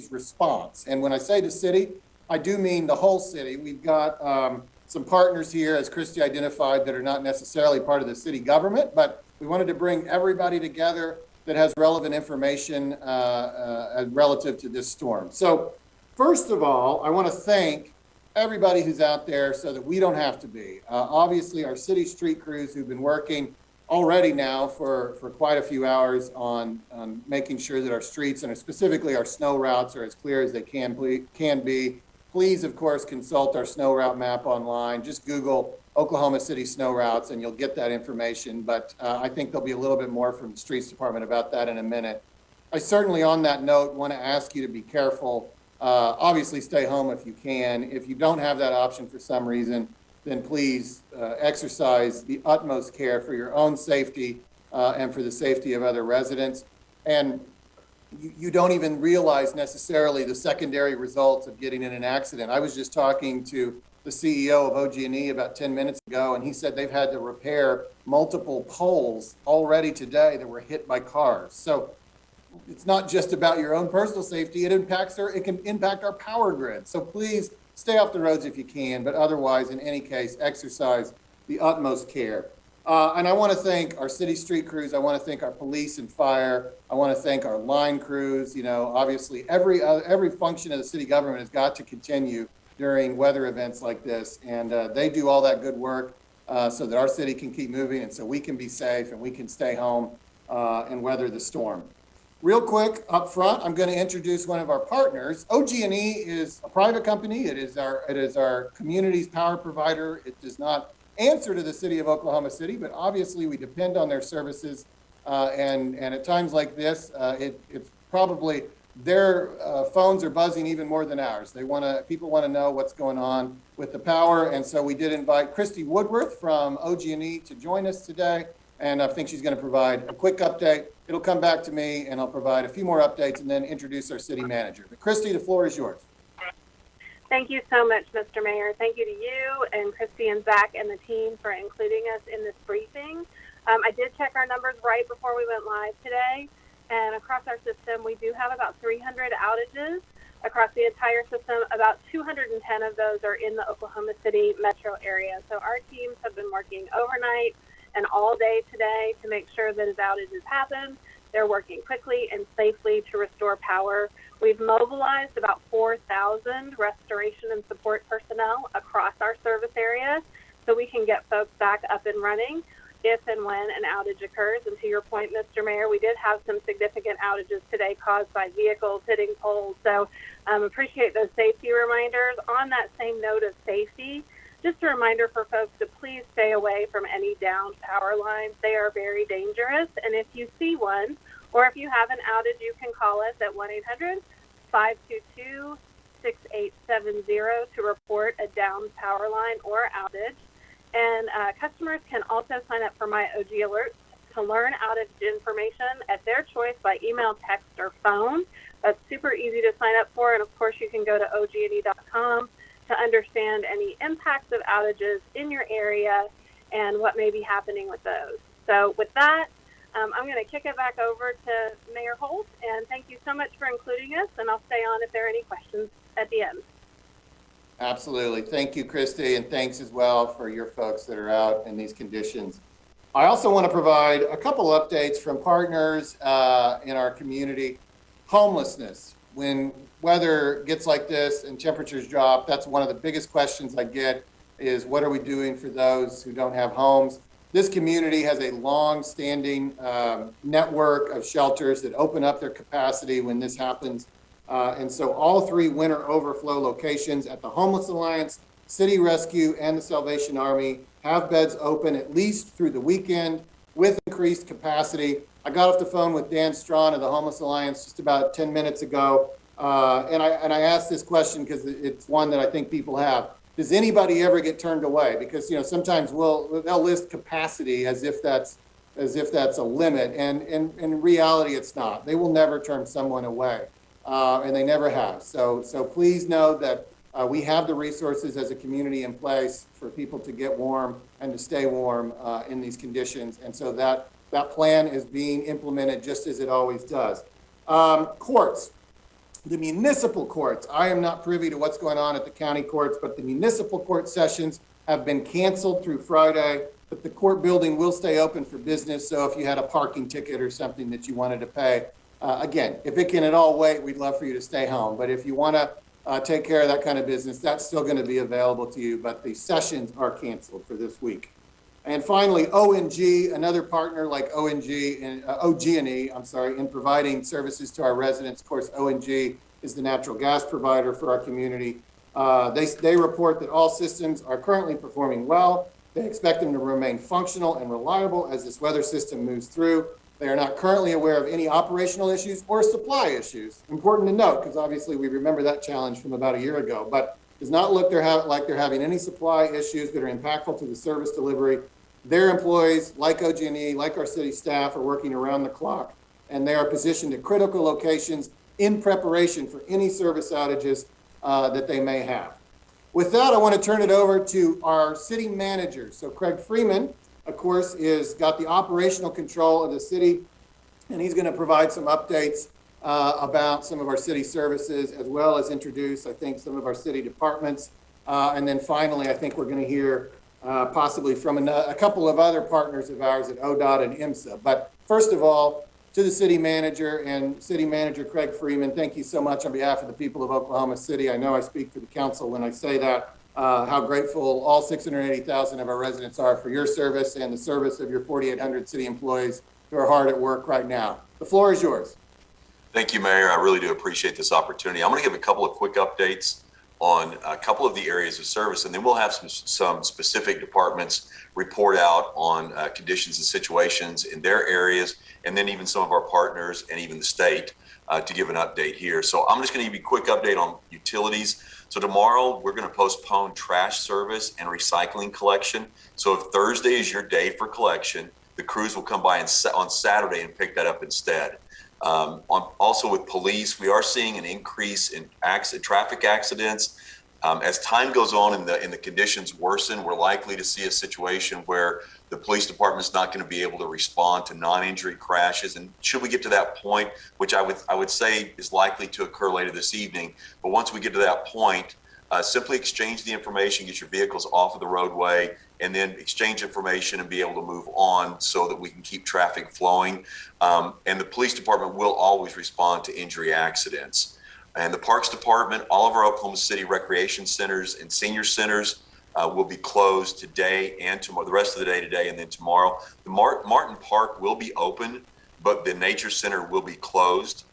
city's response. And when I say the city, I do mean the whole city. We've got some partners here, as Christy identified, that are not necessarily part of the city government, but we wanted to bring everybody together that has relevant information relative to this storm. So first of all, I want to thank everybody who's out there so that we don't have to be. Obviously, our city street crews who've been working already now for quite a few hours on making sure that our streets and specifically our snow routes are as clear as they can be. Please, of course, consult our snow route map online. Just Google Oklahoma City snow routes and you'll get that information. But I think there'll be a little bit more from the streets department about that in a minute. I certainly, on that note, want to ask you to be careful. Obviously, stay home if you can. If you don't have that option for some reason, then please exercise the utmost care for your own safety and for the safety of other residents. And you don't even realize necessarily the secondary results of getting in an accident. I was just talking to the CEO of OG&E about 10 minutes ago, and he said they've had to repair multiple poles already today that were hit by cars. So it's not just about your own personal safety. It can impact our power grid. So please stay off the roads if you can, but otherwise, in any case, exercise the utmost care. And I want to thank our city street crews. I want to thank our police and fire. I want to thank our line crews. You know, obviously, every function of the city government has got to continue during weather events like this, and they do all that good work so that our city can keep moving, and so we can be safe and we can stay home and weather the storm. Real quick up front, I'm going to introduce one of our partners. OG&E is a private company. It is our community's power provider. It does not answer to the city of Oklahoma City, but obviously we depend on their services. And at times like this, it's probably their phones are buzzing even more than ours. People want to know what's going on with the power. And so we did invite Christy Woodworth from OG&E to join us today. And I think she's going to provide a quick update. It'll come back to me and I'll provide a few more updates and then introduce our city manager. But Christy, the floor is yours. Thank you so much, Mr. Mayor. Thank you to you and Christy and Zach and the team for including us in this briefing. I did check our numbers right before we went live today. And across our system, we do have about 300 outages. Across the entire system, about 210 of those are in the Oklahoma City metro area. So our teams have been working overnight and all day today to make sure that as outages happen, they're working quickly and safely to restore power. We've mobilized about 4,000 restoration and support personnel across our service area so we can get folks back up and running if and when an outage occurs. And to your point, Mr. Mayor, we did have some significant outages today caused by vehicles hitting poles. So appreciate those safety reminders. On that same note of safety, just a reminder for folks to please stay away from any downed power lines. They are very dangerous. And if you see one, or if you have an outage, you can call us at 1-800-522-6870 to report a downed power line or outage. And customers can also sign up for My OG Alerts to learn outage information at their choice by email, text, or phone. That's super easy to sign up for. And of course, you can go to OG&E.com to understand any impacts of outages in your area and what may be happening with those. So with that, I'm going to kick it back over to Mayor Holt, and thank you so much for including us, and I'll stay on if there are any questions at the end. Absolutely. Thank you, Christy, and thanks as well for your folks that are out in these conditions. I also want to provide a couple updates from partners in our community. Homelessness. When weather gets like this and temperatures drop, that's one of the biggest questions I get is what are we doing for those who don't have homes? This community has a long-standing network of shelters that open up their capacity when this happens. And so all three winter overflow locations at the Homeless Alliance, City Rescue, and the Salvation Army have beds open at least through the weekend with increased capacity. I got off the phone with Dan Strawn of the Homeless Alliance just about 10 minutes ago. And I asked this question because it's one that I think people have. Does anybody ever get turned away? Because, you know, sometimes they'll list capacity as if that's a limit. And in reality, it's not. They will never turn someone away. And they never have. So please know that we have the resources as a community in place for people to get warm and to stay warm in these conditions. And so that plan is being implemented just as it always does. Courts. The municipal courts, I am not privy to what's going on at the county courts, but the municipal court sessions have been canceled through Friday, but the court building will stay open for business. So if you had a parking ticket or something that you wanted to pay, again, if it can at all wait, we'd love for you to stay home. But if you want to take care of that kind of business, that's still going to be available to you, but the sessions are canceled for this week. And finally, ONG, another partner like ONG and OG&E, in providing services to our residents. Of course, ONG is the natural gas provider for our community. They report that all systems are currently performing well. They expect them to remain functional and reliable as this weather system moves through. They are not currently aware of any operational issues or supply issues. Important to note, because obviously we remember that challenge from about a year ago, but does not look like they're having any supply issues that are impactful to the service delivery. Their employees, like OG&E, like our city staff, are working around the clock, and they are positioned at critical locations in preparation for any service outages that they may have. With that, I want to turn it over to our city manager. So Craig Freeman, of course, got the operational control of the city, and he's going to provide some updates about some of our city services, as well as introduce, I think, some of our city departments. And then finally, I think we're going to hear possibly from a couple of other partners of ours at ODOT and IMSA. But first of all, to the city manager and city manager Craig Freeman, thank you so much on behalf of the people of Oklahoma City. I know I speak for the council when I say that, how grateful all 680,000 of our residents are for your service and the service of your 4,800 city employees who are hard at work right now. The floor is yours. Thank you, Mayor. I really do appreciate this opportunity. I'm going to give a couple of quick updates on a couple of the areas of service, and then we'll have some specific departments report out on conditions and situations in their areas, and then even some of our partners and even the state to give an update here. So I'm just going to give you a quick update on utilities. So tomorrow we're going to postpone trash service and recycling collection. So if Thursday is your day for collection, the crews will come by on Saturday and pick that up instead. Also with police, we are seeing an increase in traffic accidents. As time goes on and the conditions worsen, we're likely to see a situation where the police department is not going to be able to respond to non-injury crashes. And should we get to that point, which I would say is likely to occur later this evening, but once we get to that point, simply exchange the information, get your vehicles off of the roadway, and then exchange information and be able to move on so that we can keep traffic flowing. And the police department will always respond to injury accidents. And the Parks Department, all of our Oklahoma City recreation centers and senior centers will be closed today and tomorrow, the rest of the day today and then tomorrow. The Martin Park will be open, but the Nature Center will be closed.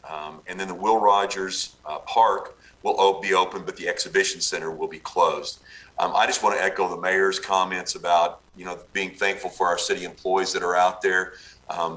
And then the Will Rogers Park will be open, but the Exhibition Center will be closed. I just want to echo the mayor's comments about, being thankful for our city employees that are out there.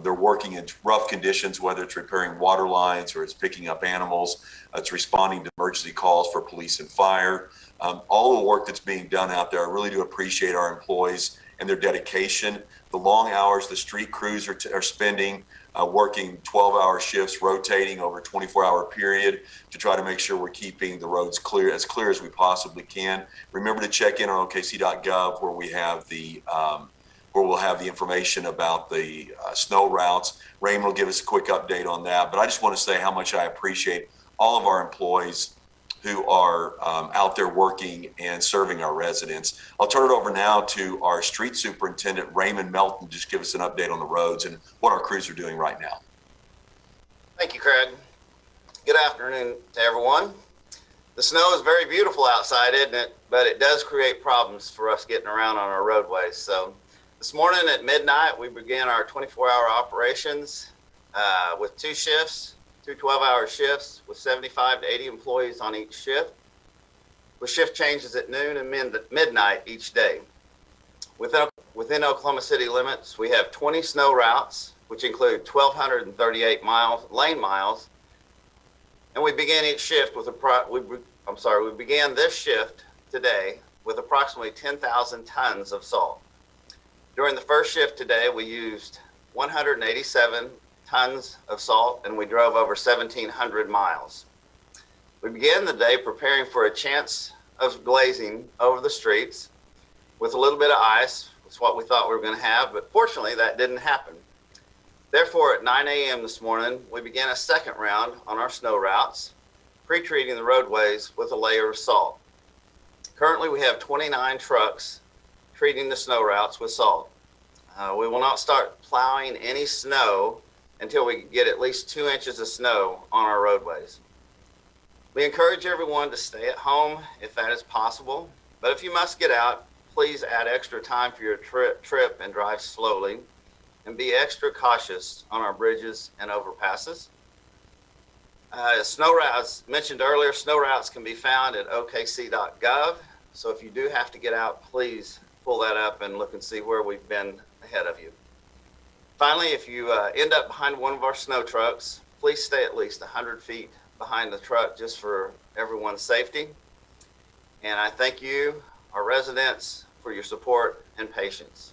They're working in rough conditions, whether it's repairing water lines or it's picking up animals, it's responding to emergency calls for police and fire. All the work that's being done out there, I really do appreciate our employees and their dedication. The long hours the street crews are spending, working 12-hour shifts, rotating over a 24-hour period to try to make sure we're keeping the roads clear as we possibly can. Remember to check in on okc.gov where we have where we'll have the information about the snow routes. Raymond will give us a quick update on that. But I just want to say how much I appreciate all of our employees who are out there working and serving our residents. I'll turn it over now to our street superintendent, Raymond Melton, to just give us an update on the roads and what our crews are doing right now. Thank you, Craig. Good afternoon to everyone. The snow is very beautiful outside, isn't it? But it does create problems for us getting around on our roadways. So this morning at midnight, we began our 24-hour operations with two 12-hour shifts with 75 to 80 employees on each shift, with shift changes at noon and midnight each day. Within Oklahoma City limits, we have 20 snow routes, which include 1,238 lane miles, and we began each shift with we began this shift today with approximately 10,000 tons of salt. During the first shift today, we used 187 tons of salt and we drove over 1,700 miles. We began the day preparing for a chance of glazing over the streets with a little bit of ice. It's what we thought we were going to have, but fortunately that didn't happen. Therefore, at 9 a.m. this morning, we began a second round on our snow routes, pre-treating the roadways with a layer of salt. Currently, we have 29 trucks treating the snow routes with salt. We will not start plowing any snow until we get at least 2 inches of snow on our roadways. We encourage everyone to stay at home if that is possible, but if you must get out, please add extra time for your trip and drive slowly, and be extra cautious on our bridges and overpasses. Snow routes, mentioned earlier, snow routes can be found at okc.gov. So if you do have to get out, please pull that up and look and see where we've been ahead of you. Finally, if you end up behind one of our snow trucks, please stay at least 100 feet behind the truck just for everyone's safety. And I thank you, our residents, for your support and patience.